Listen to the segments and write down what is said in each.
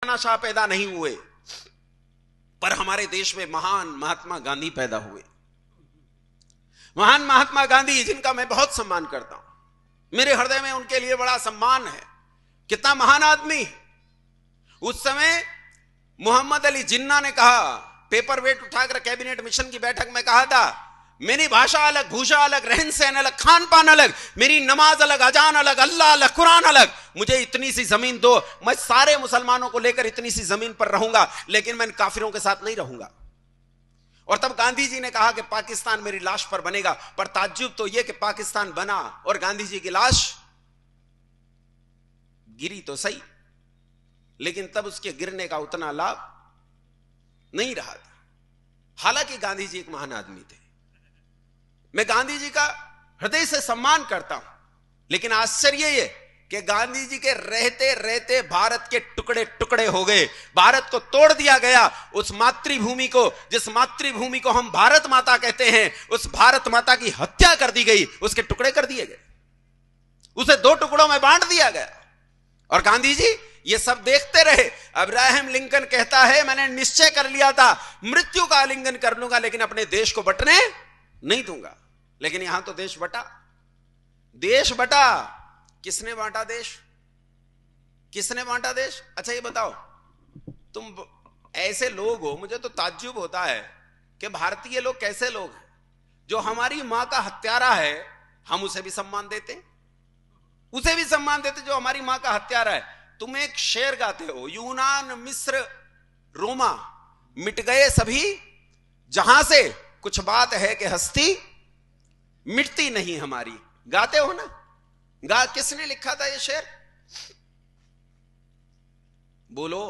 तानाशाह पैदा नहीं हुए, पर हमारे देश में महान महात्मा गांधी पैदा हुए। महान महात्मा गांधी, जिनका मैं बहुत सम्मान करता हूं, मेरे हृदय में उनके लिए बड़ा सम्मान है। कितना महान आदमी। उस समय मोहम्मद अली जिन्ना ने कहा, पेपर वेट उठाकर कैबिनेट मिशन की बैठक में कहा था, मेरी भाषा अलग, भूषा अलग, रहन सहन अलग, खान पान अलग, मेरी नमाज अलग, अजान अलग, अल्लाह अलग, कुरान अलग, मुझे इतनी सी जमीन दो, मैं सारे मुसलमानों को लेकर इतनी सी जमीन पर रहूंगा, लेकिन मैं काफिरों के साथ नहीं रहूंगा। और तब गांधी जी ने कहा कि पाकिस्तान मेरी लाश पर बनेगा। पर ताज्जुब तो यह कि पाकिस्तान बना और गांधी जी की लाश गिरी तो सही, लेकिन तब उसके गिरने का उतना लाभ नहीं रहा था। हालांकि गांधी जी एक महान आदमी थे, मैं गांधी जी का हृदय से सम्मान करता हूं, लेकिन आश्चर्य यह कि गांधी जी के रहते रहते भारत के टुकड़े टुकड़े हो गए, भारत को तोड़ दिया गया। उस मातृभूमि को, जिस मातृभूमि को हम भारत माता कहते हैं, उस भारत माता की हत्या कर दी गई, उसके टुकड़े कर दिए गए, उसे दो टुकड़ों में बांट दिया गया। और गांधी जी ये सब देखते रहे। अब्राहम लिंकन कहता है, मैंने निश्चय कर लिया था मृत्यु का आलिंगन कर लूंगा, लेकिन अपने देश को बंटने नहीं दूंगा। लेकिन यहां तो देश बटा, देश बटा। किसने बांटा देश? किसने बांटा देश? अच्छा ये बताओ, तुम ऐसे लोग हो, मुझे तो ताज्जुब होता है कि भारतीय लोग कैसे लोग हैं, जो हमारी मां का हत्यारा है हम उसे भी सम्मान देते, उसे भी सम्मान देते जो हमारी मां का हत्यारा है। तुम एक शेर गाते हो, यूनान मिस्र रोमा मिट गए सभी जहां से, कुछ बात है कि हस्ती मिटती नहीं हमारी। गाते हो ना? किसने लिखा था ये शेर? बोलो।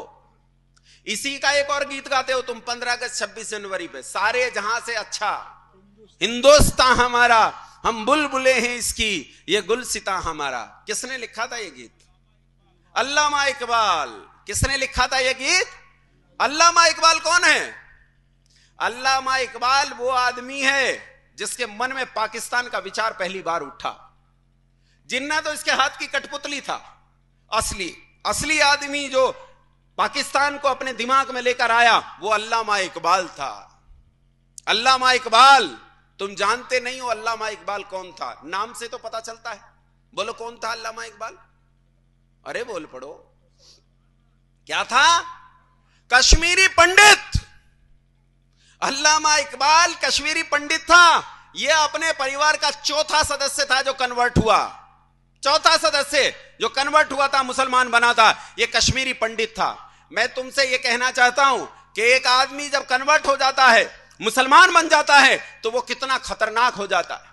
इसी का एक और गीत गाते हो तुम 15 अगस्त 26 जनवरी पे, सारे जहां से अच्छा हिंदुस्तान हमारा, हम बुलबुले हैं इसकी, ये गुलसिता हमारा। किसने लिखा था ये गीत? अल्लामा इकबाल। किसने लिखा था ये गीत? अल्लामा इकबाल। कौन है अल्लामा इकबाल? वो आदमी है जिसके मन में पाकिस्तान का विचार पहली बार उठा। जिन्ना तो इसके हाथ की कठपुतली था, असली आदमी जो पाकिस्तान को अपने दिमाग में लेकर आया वो अल्लामा इकबाल था। अल्लामा इकबाल, तुम जानते नहीं हो अल्लामा इकबाल कौन था? नाम से तो पता चलता है। बोलो कौन था अल्लामा इकबाल? अरे बोल पड़ो, क्या था? कश्मीरी पंडित। अल्लामा इकबाल कश्मीरी पंडित था। यह अपने परिवार का चौथा सदस्य था जो कन्वर्ट हुआ, चौथा सदस्य जो कन्वर्ट हुआ था, मुसलमान बना था, यह कश्मीरी पंडित था। मैं तुमसे यह कहना चाहता हूं कि एक आदमी जब कन्वर्ट हो जाता है, मुसलमान बन जाता है, तो वो कितना खतरनाक हो जाता है।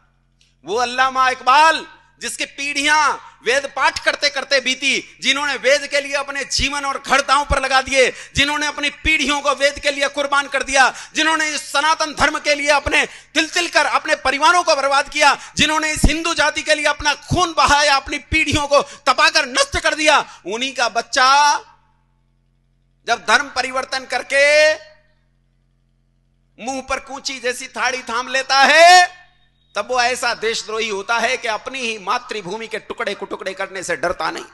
वो अल्लामा इकबाल जिसकी पीढ़ियां वेद पाठ करते करते बीती, जिन्होंने वेद के लिए अपने जीवन और घर दांव पर लगा दिए, जिन्होंने अपनी पीढ़ियों को वेद के लिए कुर्बान कर दिया, जिन्होंने इस सनातन धर्म के लिए अपने तिल कर अपने परिवारों को बर्बाद किया, जिन्होंने इस हिंदू जाति के लिए अपना खून बहाया, अपनी पीढ़ियों को तपाकर नष्ट कर दिया, उन्हीं का बच्चा जब धर्म परिवर्तन करके मुंह पर कूंची जैसी थाड़ी थाम लेता है, तब वो ऐसा देशद्रोही होता है कि अपनी ही मातृभूमि के टुकड़े को टुकड़े करने से डरता नहीं।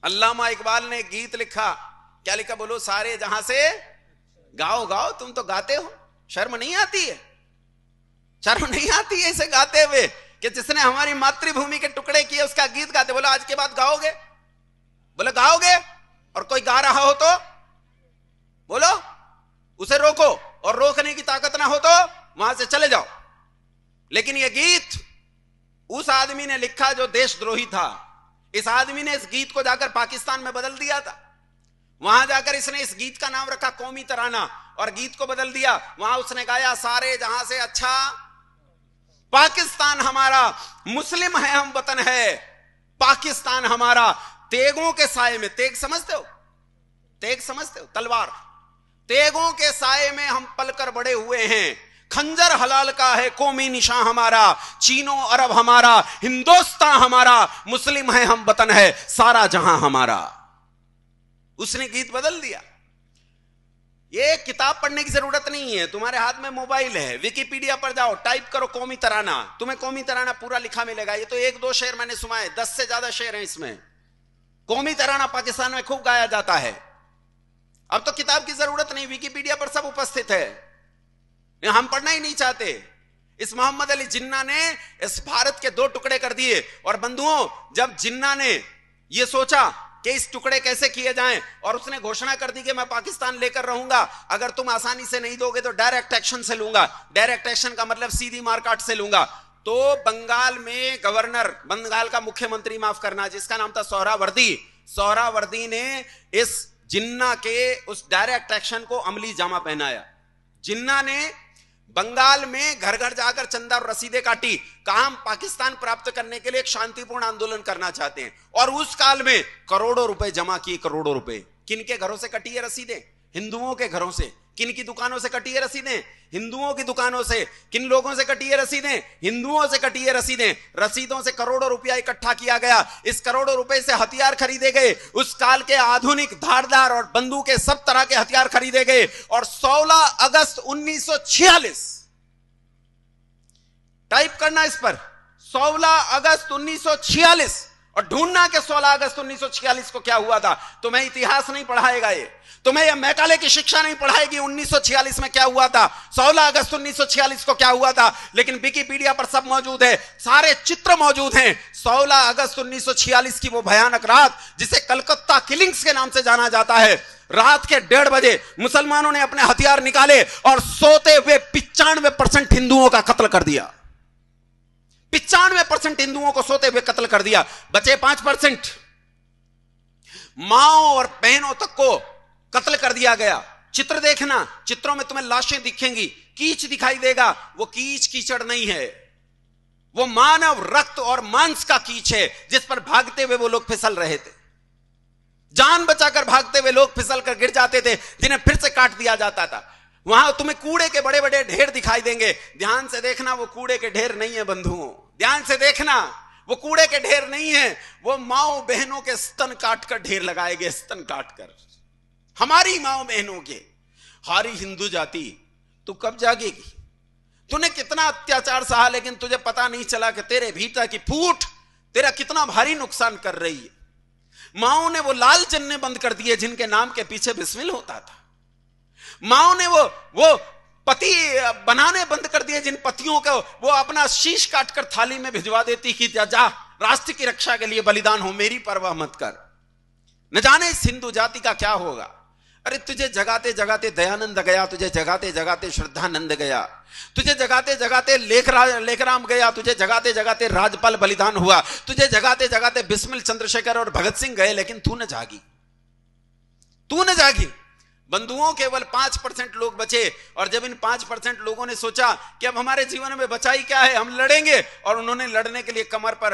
अल्लामा इकबाल ने गीत लिखा, क्या लिखा बोलो? सारे जहां से गाओ गाओ। तुम तो गाते हो, शर्म नहीं आती है? शर्म नहीं आती है इसे गाते हुए कि जिसने हमारी मातृभूमि के टुकड़े किए उसका गीत गाते? बोलो आज के बाद गाओगे? बोलो गाओगे? और कोई गा रहा हो तो बोलो, उसे रोको, और रोकने की ताकत ना हो तो वहां से चले जाओ। लेकिन यह गीत उस आदमी ने लिखा जो देशद्रोही था। इस आदमी ने इस गीत को जाकर पाकिस्तान में बदल दिया था। वहां जाकर इसने इस गीत का नाम रखा कौमी तराना, और गीत को बदल दिया। वहां उसने गाया, सारे जहां से अच्छा पाकिस्तान हमारा, मुस्लिम है हम वतन है पाकिस्तान हमारा। तेगों के साए में, तेग समझते हो? तेग समझते हो? तलवार। तेगों के साए में हम पलकर बड़े हुए हैं, खंजर हलाल का है कौमी निशान हमारा, चीनो अरब हमारा, हिंदुस्तान हमारा, मुस्लिम है हम वतन है सारा जहां हमारा। उसने गीत बदल दिया। ये किताब पढ़ने की जरूरत नहीं है, तुम्हारे हाथ में मोबाइल है, विकिपीडिया पर जाओ, टाइप करो कौमी तराना, तुम्हें कौमी तराना पूरा लिखा मिलेगा। ये तो 1-2 शेर मैंने सुनाए, 10 से ज्यादा शेर हैं इसमें। कौमी तराना पाकिस्तान में खूब गाया जाता है। अब तो किताब की जरूरत नहीं, विकिपीडिया पर सब उपस्थित है, हम पढ़ना ही नहीं चाहते। इस मोहम्मद अली जिन्ना ने इस भारत के 2 टुकड़े कर दिए। और बंधुओं, जब जिन्ना ने यह सोचा कि इस टुकड़े कैसे किए जाएं, और उसने घोषणा कर दी कि मैं पाकिस्तान लेकर रहूंगा, अगर तुम आसानी से नहीं दोगे तो डायरेक्ट एक्शन से लूंगा। डायरेक्ट एक्शन का मतलब सीधी मारकाट से लूंगा। तो बंगाल में गवर्नर, बंगाल का मुख्यमंत्री माफ करना, जिसका नाम था सोहरावर्दी ने इस जिन्ना के उस डायरेक्ट एक्शन को अमली जामा पहनाया। जिन्ना ने बंगाल में घर घर जाकर चंदा और रसीदें काटी, कहा हम पाकिस्तान प्राप्त करने के लिए एक शांतिपूर्ण आंदोलन करना चाहते हैं। और उस काल में करोड़ों रुपए जमा किए, करोड़ों रुपए। किन के घरों से कटी है रसीदें? हिंदुओं के घरों से। किन की दुकानों से कटी है रसीदें? हिंदुओं की दुकानों से। किन लोगों से कटी है रसीदें? हिंदुओं से कटी है रसीदें। रसीदों से करोड़ों रुपया इकट्ठा किया गया। इस करोड़ों रुपए से हथियार खरीदे गए, उस काल के आधुनिक धारदार और बंदूकें, सब तरह के हथियार खरीदे गए। और 16 अगस्त 1946, टाइप करना इस पर, 16 अगस्त 1946, और ढूंढना कि 16 अगस्त 1946 को क्या हुआ था। तुम्हें इतिहास नहीं पढ़ाएगा ये, तुम्हें यह मैकाले की शिक्षा नहीं पढ़ाएगी 1946 में क्या हुआ था, 16 अगस्त 1946 को क्या हुआ था। लेकिन विकिपीडिया पर सब मौजूद है, सारे चित्र मौजूद हैं। 16 अगस्त 1946 की वो भयानक रात, जिसे कलकत्ता किलिंग्स के नाम से जाना जाता है, रात के 1:30 बजे मुसलमानों ने अपने हथियार निकाले और सोते हुए 95% हिंदुओं का कत्ल कर दिया। 95% हिंदुओं को सोते हुए कत्ल कर दिया। बचे 5%, माओ और बहनों तक को कत्ल कर दिया गया। चित्र देखना, चित्रों में तुम्हें लाशें दिखेंगी, कीच दिखाई देगा। वो कीच कीचड़ नहीं है, वो मानव रक्त और मांस का कीच है, जिस पर भागते हुए वो लोग फिसल रहे थे। जान बचाकर भागते हुए लोग फिसल कर गिर जाते थे, जिन्हें फिर से काट दिया जाता था। वहां तुम्हें कूड़े के बड़े बड़े ढेर दिखाई देंगे। ध्यान से देखना, वो कूड़े के ढेर नहीं है बंधुओं, ध्यान से देखना, वो कूड़े के ढेर नहीं है, वो माओ बहनों के स्तन काटकर ढेर लगाए गए, स्तन काटकर। हमारी माओ बहनों के। हारी हिंदू जाति, तू कब जागेगी? तूने कितना अत्याचार सहा, लेकिन तुझे पता नहीं चला कि तेरे भीतर की फूट तेरा कितना भारी नुकसान कर रही है। माओ ने वो लाल जन्ने बंद कर दिए जिनके नाम के पीछे बिस्मिल होता था। माओ ने वो पति बनाने बंद कर दिए जिन पतियों को वो अपना शीश काटकर थाली में भिजवा देती कि जा राष्ट्र की रक्षा के लिए बलिदान हो, मेरी परवाह मत कर। न जाने इस हिंदू जाति का क्या होगा। अरे तुझे जगाते जगाते दयानंद गया, तुझे जगाते जगाते श्रद्धानंद गया, तुझे जगाते जगाते लेखराम गया, तुझे जगाते जगाते राजपाल बलिदान हुआ, तुझे जगाते जगाते बिस्मिल चंद्रशेखर और भगत सिंह गए, लेकिन तू न जागी, तू न जागी। बंधुओं, केवल 5% लोग बचे। और जब इन 5% लोगों ने सोचा कि अब हमारे जीवन में बचाई क्या है, हम लड़ेंगे, और उन्होंने लड़ने के लिए कमर पर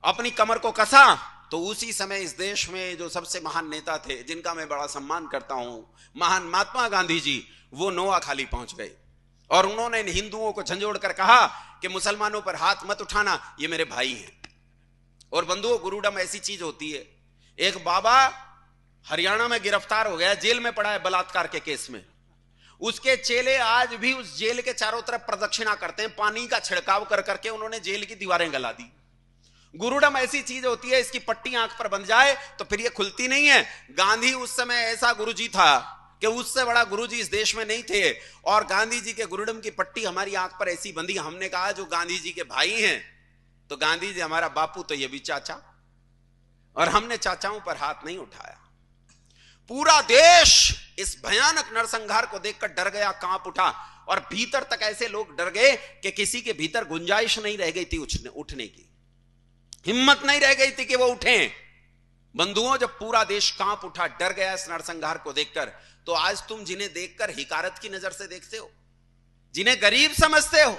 अपनी कमर को कसा, तो उसी समय इस देश में जो सबसे महान नेता थे, जिनका मैं बड़ा सम्मान करता हूं, महान महात्मा गांधी जी, वो नोआखाली पहुंच गए। और उन्होंने इन हिंदुओं को झंझोड़ कर कहा कि मुसलमानों पर हाथ मत उठाना, ये मेरे भाई हैं। और बंधुओं, गुरुडम ऐसी चीज होती है। एक बाबा हरियाणा में गिरफ्तार हो गया, जेल में पड़ा है बलात्कार के केस में। उसके चेले आज भी उस जेल के चारों तरफ प्रदक्षिणा करते हैं, पानी का छिड़काव कर करके उन्होंने जेल की दीवारें गला दी। गुरुडम ऐसी चीज होती है, इसकी पट्टी आंख पर बंध जाए तो फिर ये खुलती नहीं है। गांधी उस समय ऐसा गुरुजी था कि उससे बड़ा गुरुजी इस देश में नहीं थे। और गांधी जी के गुरुडम की पट्टी हमारी आंख पर ऐसी बंधी, हमने कहा जो गांधी जी के भाई हैं, तो गांधी जी हमारा बापू, तो ये भी चाचा, और हमने चाचाओं पर हाथ नहीं उठाया। पूरा देश इस भयानक नरसंहार को देखकर डर गया, कांप उठा, और भीतर तक ऐसे लोग डर गए कि किसी के भीतर गुंजाइश नहीं रह गई थी उठने की, हिम्मत नहीं रह गई थी कि वो उठें। बंधुओं, जब पूरा देश कांप उठा, डर गया इस नरसंहार को देखकर, तो आज तुम जिन्हें देखकर हिकारत की नजर से देखते हो, जिन्हें गरीब समझते हो,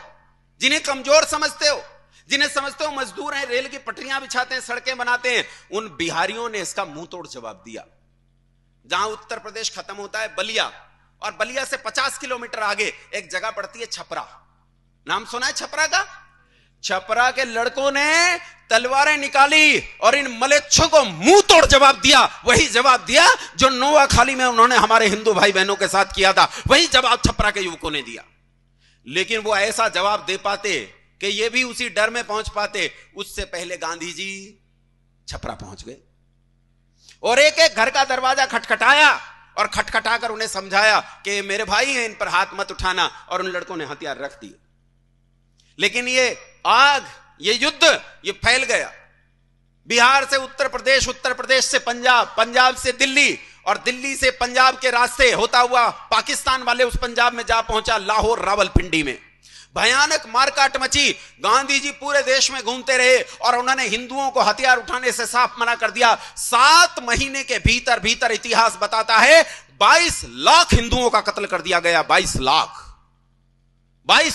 जिन्हें कमजोर समझते हो, जिन्हें समझते हो मजदूर हैं, रेल की पटरियां बिछाते हैं, सड़कें बनाते हैं, उन बिहारियों ने इसका मुंह तोड़ जवाब दिया। जहां उत्तर प्रदेश खत्म होता है बलिया, और बलिया से 50 किलोमीटर आगे एक जगह पड़ती है छपरा। नाम सुना है छपरा का? छपरा के लड़कों ने तलवारें निकाली और इन मलेच्छों को मुंह तोड़ जवाब दिया। वही जवाब दिया जो नोआखाली में उन्होंने हमारे हिंदू भाई बहनों के साथ किया था, वही जवाब छपरा के युवकों ने दिया। लेकिन वो ऐसा जवाब दे पाते कि ये भी उसी डर में पहुंच पाते, उससे पहले गांधी जी छपरा पहुंच गए। और एक एक घर का दरवाजा खटखटाया और खटखटाकर उन्हें समझाया कि ये मेरे भाई हैं, इन पर हाथ मत उठाना, और उन लड़कों ने हथियार रख दिए। लेकिन ये आग, ये युद्ध, ये फैल गया बिहार से उत्तर प्रदेश, उत्तर प्रदेश से पंजाब, पंजाब से दिल्ली, और दिल्ली से पंजाब के रास्ते होता हुआ पाकिस्तान वाले उस पंजाब में जा पहुंचा, लाहौर रावलपिंडी में। भयानक मारकाट मची। गांधी जी पूरे देश में घूमते रहे और उन्होंने हिंदुओं को हथियार उठाने से साफ मना कर दिया। 7 महीने के भीतर भीतर इतिहास बताता है 22 लाख हिंदुओं का कत्ल कर दिया गया। 22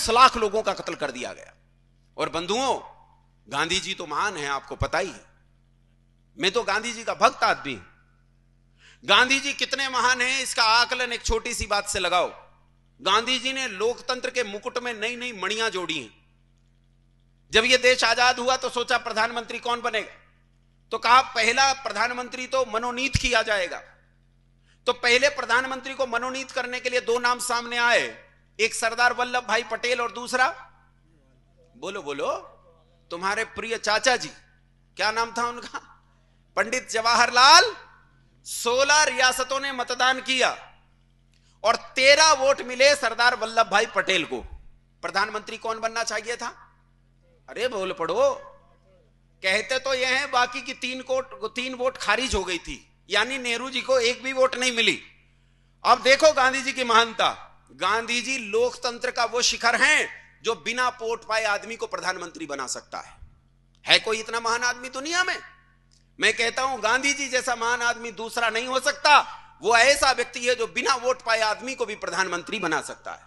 लाख लोगों का कत्ल कर दिया गया। और बंधुओं, गांधी जी तो महान है, आपको पता ही है। मैं तो गांधी जी का भक्त आदमी हूं। गांधी जी कितने महान हैं इसका आकलन एक छोटी सी बात से लगाओ। गांधी जी ने लोकतंत्र के मुकुट में नई नई मणियां जोड़ी हैं। जब यह देश आजाद हुआ तो सोचा प्रधानमंत्री कौन बनेगा, तो कहा पहला प्रधानमंत्री तो मनोनीत किया जाएगा। तो पहले प्रधानमंत्री को मनोनीत करने के लिए 2 नाम सामने आए, एक सरदार वल्लभ भाई पटेल और दूसरा, बोलो बोलो, तुम्हारे प्रिय चाचा जी, क्या नाम था उनका, पंडित जवाहरलाल। 16 रियासतों ने मतदान किया और 13 वोट मिले सरदार वल्लभ भाई पटेल को। प्रधानमंत्री कौन बनना चाहिए था? अरे बोल पड़ो, कहते तो यह है बाकी की 3 वोट खारिज हो गई थी, यानी नेहरू जी को एक भी वोट नहीं मिली। अब देखो गांधी जी की महानता। गांधी जी लोकतंत्र का वो शिखर हैं जो बिना वोट पाए आदमी को प्रधानमंत्री बना सकता है कोई इतना महान आदमी दुनिया में? मैं कहता हूं गांधी जी जैसा महान आदमी दूसरा नहीं हो सकता। वो ऐसा व्यक्ति है जो बिना वोट पाए आदमी को भी प्रधानमंत्री बना सकता है।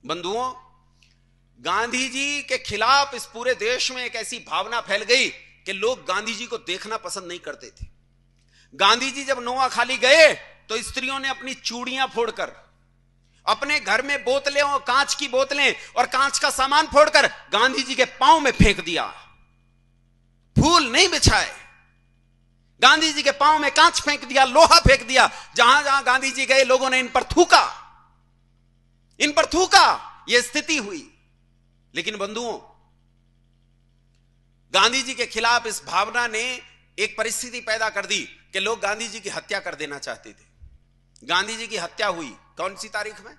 बंधुओं, गांधी जी के खिलाफ इस पूरे देश में एक ऐसी भावना फैल गई कि लोग गांधी जी को देखना पसंद नहीं करते थे। गांधी जी जब नोआखाली गए तो स्त्रियों ने अपनी चूड़ियां फोड़कर, अपने घर में बोतलें और कांच की बोतलें और कांच का सामान फोड़कर गांधी जी के पांव में फेंक दिया। फूल नहीं बिछाए, गांधी जी के पांव में कांच फेंक दिया, लोहा फेंक दिया। जहां जहां गांधी जी गए लोगों ने इन पर थूका, यह स्थिति हुई। लेकिन बंधुओं, गांधी जी के खिलाफ इस भावना ने एक परिस्थिति पैदा कर दी कि लोग गांधी जी की हत्या कर देना चाहते थे। गांधी जी की हत्या हुई कौन सी तारीख में?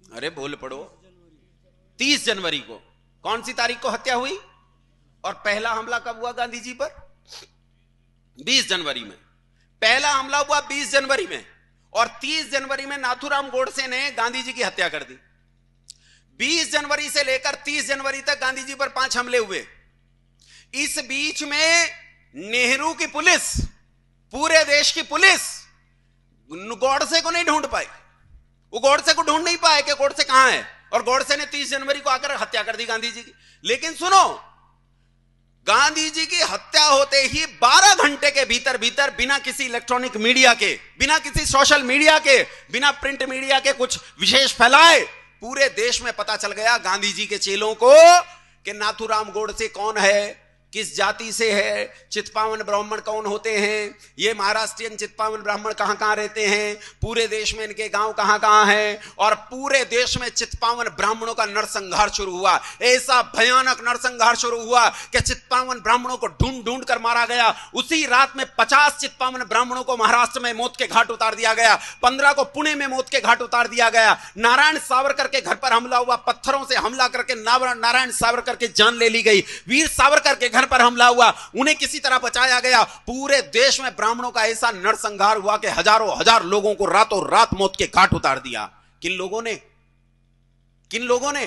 अरे बोल पड़ो, 30 जनवरी को। कौन सी तारीख को हत्या हुई? और पहला हमला कब हुआ गांधी जी पर? 20 जनवरी में। पहला हमला हुआ 20 जनवरी में और 30 जनवरी में नाथूराम गोडसे ने गांधी जी की हत्या कर दी। 20 जनवरी से लेकर 30 जनवरी तक गांधी जी पर 5 हमले हुए। इस बीच में नेहरू की पुलिस, पूरे देश की पुलिस गोडसे को नहीं ढूंढ पाई। वो गोडसे को ढूंढ नहीं पाए कि गोडसे कहां है, और गोडसे ने 30 जनवरी को आकर हत्या कर दी गांधी जी की। लेकिन सुनो, गांधी जी की हत्या होते ही 12 घंटे के भीतर भीतर बिना किसी इलेक्ट्रॉनिक मीडिया के, बिना किसी सोशल मीडिया के, बिना प्रिंट मीडिया के कुछ विशेष फैलाए, पूरे देश में पता चल गया गांधी जी के चेलों को कि नाथूराम गोडसे कौन है, किस जाति से है, चित्पावन ब्राह्मण कौन होते हैं, ये महाराष्ट्रियन चित्पावन ब्राह्मण कहां कहां रहते हैं, पूरे देश में इनके गांव कहां कहां हैं। और पूरे देश में चित्पावन ब्राह्मणों का नरसंहार शुरू हुआ। ऐसा भयानक नरसंहार शुरू हुआ कि चित्पावन ब्राह्मणों को ढूंढ ढूंढ कर मारा गया। उसी रात में 50 चित्पावन ब्राह्मणों को महाराष्ट्र में मौत के घाट उतार दिया गया। 15 को पुणे में मौत के घाट उतार दिया गया। नारायण सावरकर के घर पर हमला हुआ, पत्थरों से हमला करके नारायण सावरकर की जान ले ली गई। वीर सावरकर के घर पर हमला हुआ, उन्हें किसी तरह बचाया गया। पूरे देश में ब्राह्मणों का ऐसा नरसंहार हुआ कि हजारों हजार लोगों को रातों रात मौत के घाट उतार दिया। किन लोगों ने?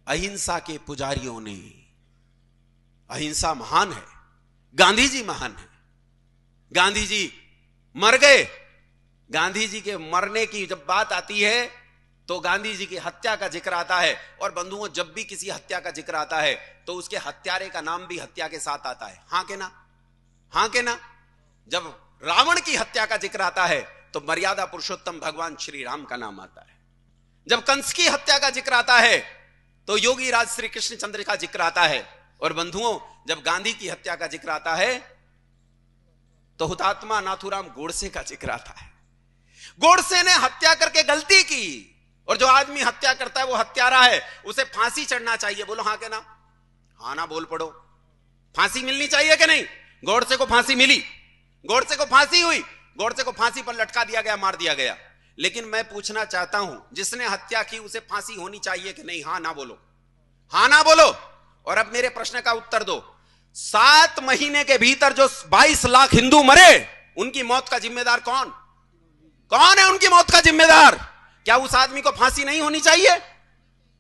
अहिंसा के पुजारियों ने। अहिंसा महान है, गांधी जी महान है। गांधी जी मर गए। गांधी जी के मरने की जब बात आती है तो गांधी जी की हत्या का जिक्र आता है। और बंधुओं, जब भी किसी हत्या का जिक्र आता है तो उसके हत्यारे का नाम भी हत्या के साथ आता है। हां के ना? हां के ना? जब रावण की हत्या का जिक्र आता है तो मर्यादा पुरुषोत्तम भगवान श्री राम का नाम आता है। जब कंस की हत्या का जिक्र आता है तो योगी राज श्री कृष्ण चंद्र का जिक्र आता है। और बंधुओं, जब गांधी की हत्या का जिक्र आता है तो हुतात्मा नाथूराम गोडसे का जिक्र आता है। गोडसे ने हत्या करके गलती की, और जो आदमी हत्या करता है वो हत्यारा है, उसे फांसी चढ़ना चाहिए। बोलो हां के ना? हां ना बोल पड़ो। फांसी मिलनी चाहिए कि नहीं? गोडसे को फांसी मिली, गोडसे को फांसी हुई, गोडसे को फांसी पर लटका दिया गया, मार दिया गया। लेकिन मैं पूछना चाहता हूं, जिसने हत्या की उसे फांसी होनी चाहिए कि नहीं? हां ना बोलो, हां ना बोलो। और अब मेरे प्रश्न का उत्तर दो। 7 महीने के भीतर जो 22 लाख हिंदू मरे, उनकी मौत का जिम्मेदार कौन? कौन है उनकी मौत का जिम्मेदार? क्या उस आदमी को फांसी नहीं होनी चाहिए?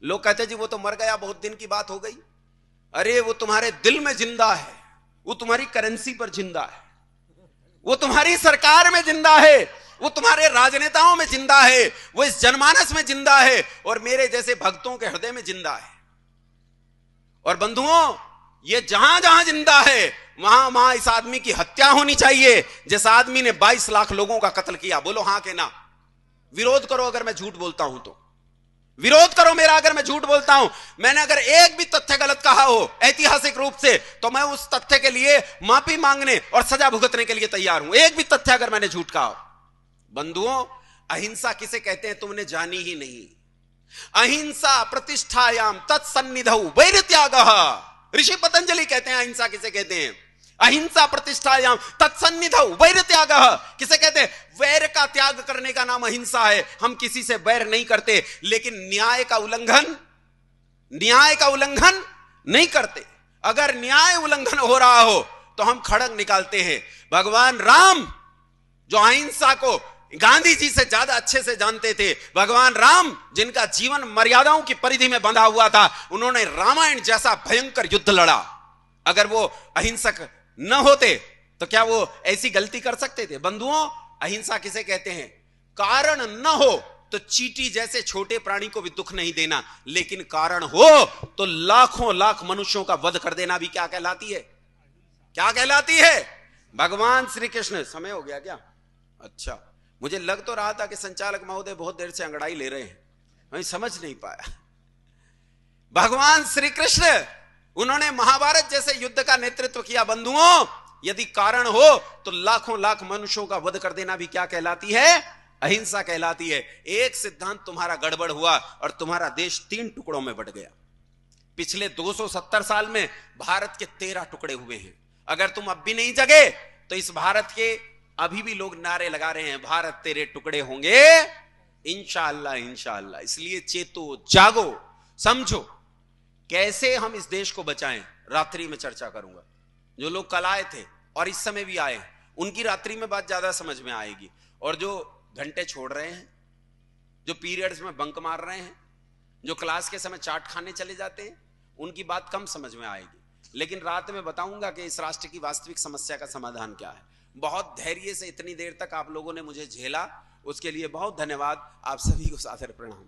लोग कहते जी वो तो मर गया, बहुत दिन की बात हो गई। अरे वो तुम्हारे दिल में जिंदा है, वो तुम्हारी करेंसी पर जिंदा है, वो तुम्हारी सरकार में जिंदा है, वो तुम्हारे राजनेताओं में जिंदा है, वो इस जनमानस में जिंदा है और मेरे जैसे भक्तों के हृदय में जिंदा है। और बंधुओं, ये जहां जहां जिंदा है वहां वहां इस आदमी की हत्या होनी चाहिए, जिस आदमी ने 22 लाख लोगों का कत्ल किया। बोलो हां के ना? विरोध करो अगर मैं झूठ बोलता हूं तो, विरोध करो मेरा अगर मैं झूठ बोलता हूं। मैंने अगर एक भी तथ्य गलत कहा हो ऐतिहासिक रूप से, तो मैं उस तथ्य के लिए माफी मांगने और सजा भुगतने के लिए तैयार हूं। एक भी तथ्य अगर मैंने झूठ कहा हो। बंधुओं, अहिंसा किसे कहते हैं तुमने जानी ही नहीं। अहिंसा प्रतिष्ठायाम तत्सन्निधौ वैरत्यागः। ऋषि पतंजलि कहते हैं अहिंसा किसे कहते हैं। अहिंसा प्रतिष्ठायाम तत्सन्निधौ वैरत्यागः किसे कहते हैं? वैर का त्याग करने का नाम अहिंसा है। हम किसी से वैर नहीं करते, लेकिन न्याय का उल्लंघन नहीं करते। अगर न्याय उल्लंघन हो रहा हो तो हम खड़ग निकालते हैं। भगवान राम जो अहिंसा को गांधी जी से ज्यादा अच्छे से जानते थे, भगवान राम जिनका जीवन मर्यादाओं की परिधि में बंधा हुआ था, उन्होंने रामायण जैसा भयंकर युद्ध लड़ा। अगर वो अहिंसक न होते तो क्या वो ऐसी गलती कर सकते थे? बंधुओं, अहिंसा किसे कहते हैं? कारण न हो तो चींटी जैसे छोटे प्राणी को भी दुख नहीं देना, लेकिन कारण हो तो लाखों लाख मनुष्यों का वध कर देना भी क्या कहलाती है? क्या कहलाती है? भगवान श्री कृष्ण। समय हो गया क्या? अच्छा, मुझे लग तो रहा था कि संचालक महोदय बहुत देर से अंगड़ाई ले रहे हैं, मैं समझ नहीं पाया। भगवान श्री कृष्ण, उन्होंने महाभारत जैसे युद्ध का नेतृत्व किया। बंधुओं, यदि कारण हो तो लाखों लाख मनुष्यों का वध कर देना भी क्या कहलाती है? अहिंसा कहलाती है। एक सिद्धांत तुम्हारा गड़बड़ हुआ और तुम्हारा देश 3 टुकड़ों में बट गया। पिछले 270 साल में भारत के 13 टुकड़े हुए हैं। अगर तुम अब भी नहीं जगे तो इस भारत के अभी भी लोग नारे लगा रहे हैं, भारत तेरे टुकड़े होंगे इंशाअल्लाह इंशाअल्लाह। इसलिए चेतो, जागो, समझो कैसे हम इस देश को बचाएं। रात्रि में चर्चा करूंगा। जो लोग कल आए थे और इस समय भी आए, उनकी रात्रि में बात ज्यादा समझ में आएगी। और जो घंटे छोड़ रहे हैं, जो पीरियड्स में बंक मार रहे हैं, जो क्लास के समय चाट खाने चले जाते हैं, उनकी बात कम समझ में आएगी। लेकिन रात में बताऊंगा कि इस राष्ट्र की वास्तविक समस्या का समाधान क्या है। बहुत धैर्य से इतनी देर तक आप लोगों ने मुझे झेला, उसके लिए बहुत धन्यवाद। आप सभी को सादर प्रणाम।